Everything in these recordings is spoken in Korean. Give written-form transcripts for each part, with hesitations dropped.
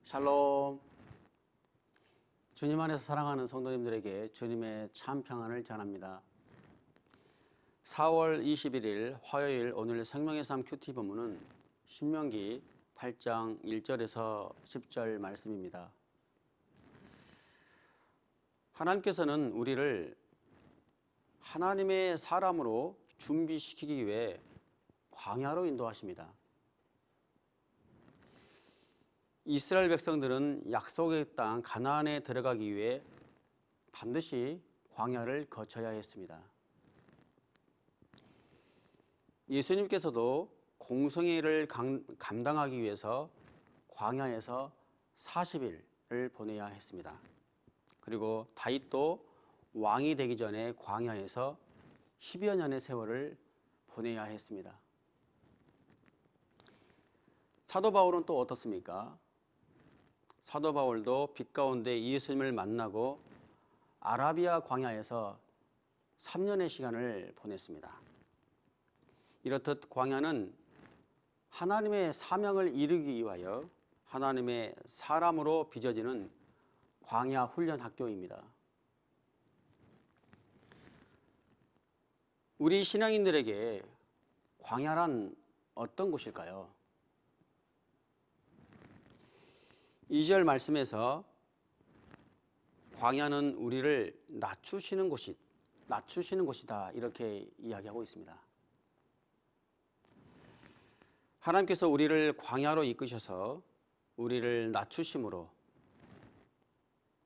샬롬. 주님 안에서 사랑하는 성도님들에게 주님의 참 평안을 전합니다. 4월 21일 화요일 오늘 생명의 삶 큐티 본문은 신명기 8장 1절에서 10절 말씀입니다. 하나님께서는 우리를 하나님의 사람으로 준비시키기 위해 광야로 인도하십니다. 이스라엘 백성들은 약속의 땅 가나안에 들어가기 위해 반드시 광야를 거쳐야 했습니다. 예수님께서도 공생애를 감당하기 위해서 광야에서 40일을 보내야 했습니다. 그리고 다윗도 왕이 되기 전에 광야에서 10여 년의 세월을 보내야 했습니다. 사도 바울은 또 어떻습니까? 사도 바울도 빛 가운데 예수님을 만나고 아라비아 광야에서 3년의 시간을 보냈습니다. 이렇듯 광야는 하나님의 사명을 이루기 위하여 하나님의 사람으로 빚어지는 광야 훈련 학교입니다. 우리 신앙인들에게 광야란 어떤 곳일까요? 2절 말씀에서 광야는 우리를 낮추시는 곳이다 이렇게 이야기하고 있습니다. 하나님께서 우리를 광야로 이끄셔서 우리를 낮추심으로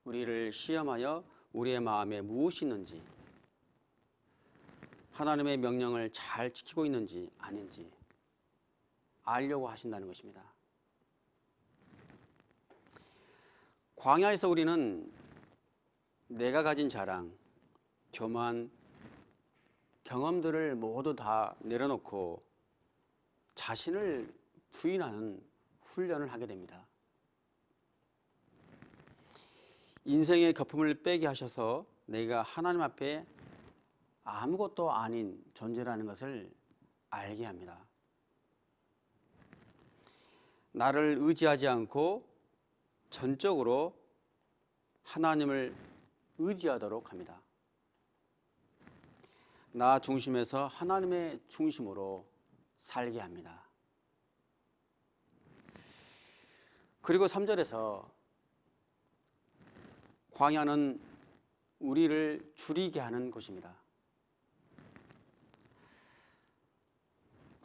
우리를 시험하여 우리의 마음에 무엇이 있는지, 하나님의 명령을 잘 지키고 있는지 아닌지 알려고 하신다는 것입니다. 광야에서 우리는 내가 가진 자랑, 교만, 경험들을 모두 다 내려놓고 자신을 부인하는 훈련을 하게 됩니다. 인생의 거품을 빼게 하셔서 내가 하나님 앞에 아무것도 아닌 존재라는 것을 알게 합니다. 나를 의지하지 않고 전적으로 하나님을 의지하도록 합니다. 나 중심에서 하나님의 중심으로 살게 합니다. 그리고 3절에서 광야는 우리를 줄이게 하는 곳입니다.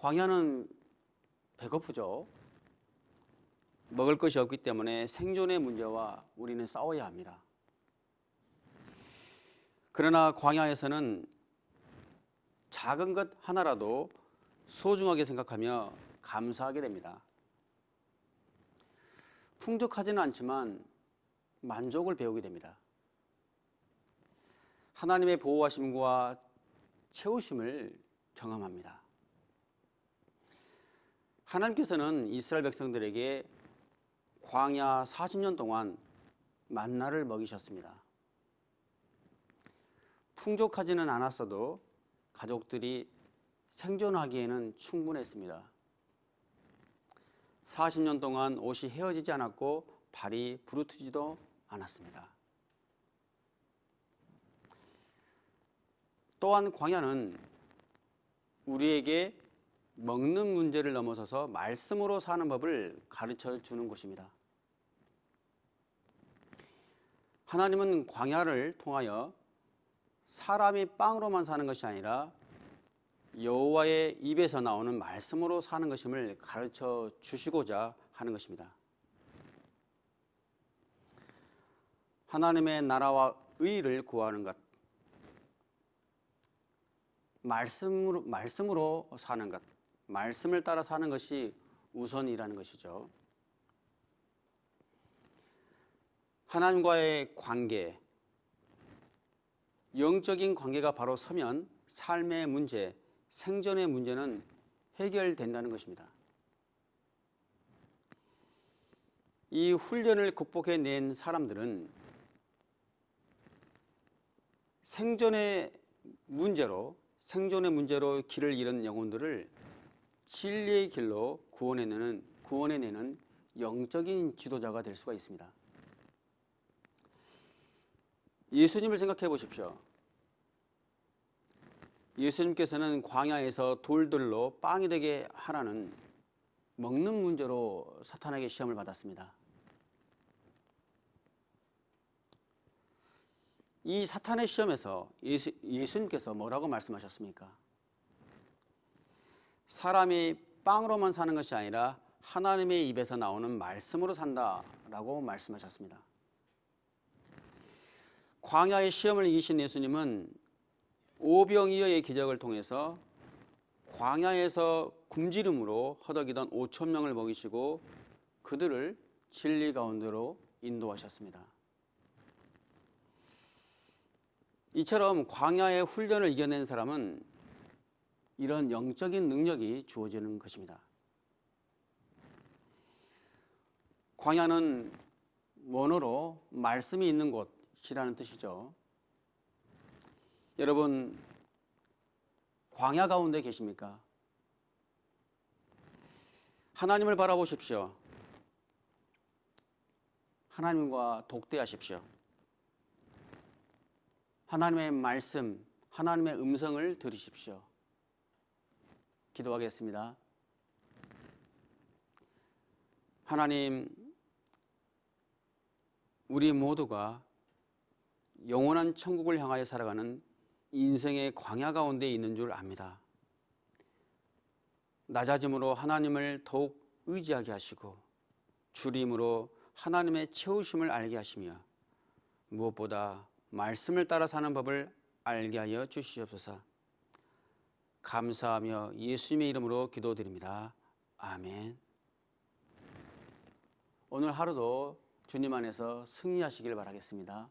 광야는 배고프죠. 먹을 것이 없기 때문에 생존의 문제와 우리는 싸워야 합니다. 그러나 광야에서는 작은 것 하나라도 소중하게 생각하며 감사하게 됩니다. 풍족하지는 않지만 만족을 배우게 됩니다. 하나님의 보호하심과 채우심을 경험합니다. 하나님께서는 이스라엘 백성들에게 광야 40년 동안 만나를 먹이셨습니다. 풍족하지는 않았어도 가족들이 생존하기에는 충분했습니다. 40년 동안 옷이 헤어지지 않았고 발이 부르트지도 않았습니다. 또한 광야는 우리에게 먹는 문제를 넘어서서 말씀으로 사는 법을 가르쳐 주는 곳입니다. 하나님은 광야를 통하여 사람이 빵으로만 사는 것이 아니라 여호와의 입에서 나오는 말씀으로 사는 것임을 가르쳐 주시고자 하는 것입니다. 하나님의 나라와 의를 구하는 것, 말씀으로 사는 것, 말씀을 따라 사는 것이 우선이라는 것이죠. 하나님과의 관계, 영적인 관계가 바로 서면 삶의 문제, 생존의 문제는 해결된다는 것입니다. 이 훈련을 극복해낸 사람들은 생존의 문제로 길을 잃은 영혼들을 진리의 길로 구원해내는 영적인 지도자가 될 수가 있습니다. 예수님을 생각해 보십시오. 예수님께서는 광야에서 돌들로 빵이 되게 하라는 먹는 문제로 사탄에게 시험을 받았습니다. 이 사탄의 시험에서 예수님께서 뭐라고 말씀하셨습니까? 사람이 빵으로만 사는 것이 아니라 하나님의 입에서 나오는 말씀으로 산다라고 말씀하셨습니다. 광야의 시험을 이기신 예수님은 오병이어의 기적을 통해서 광야에서 굶주림으로 허덕이던 5천 명을 먹이시고 그들을 진리 가운데로 인도하셨습니다. 이처럼 광야의 훈련을 이겨낸 사람은 이런 영적인 능력이 주어지는 것입니다. 광야는 원어로 말씀이 있는 곳이라는 뜻이죠. 여러분, 광야 가운데 계십니까? 하나님을 바라보십시오. 하나님과 독대하십시오. 하나님의 말씀, 하나님의 음성을 들으십시오. 기도하겠습니다. 하나님, 우리 모두가 영원한 천국을 향하여 살아가는 인생의 광야 가운데 있는 줄 압니다. 낮아짐으로 하나님을 더욱 의지하게 하시고 줄임으로 하나님의 채우심을 알게 하시며 무엇보다 말씀을 따라 사는 법을 알게 하여 주시옵소서. 감사하며 예수님의 이름으로 기도드립니다. 아멘. 오늘 하루도 주님 안에서 승리하시길 바라겠습니다.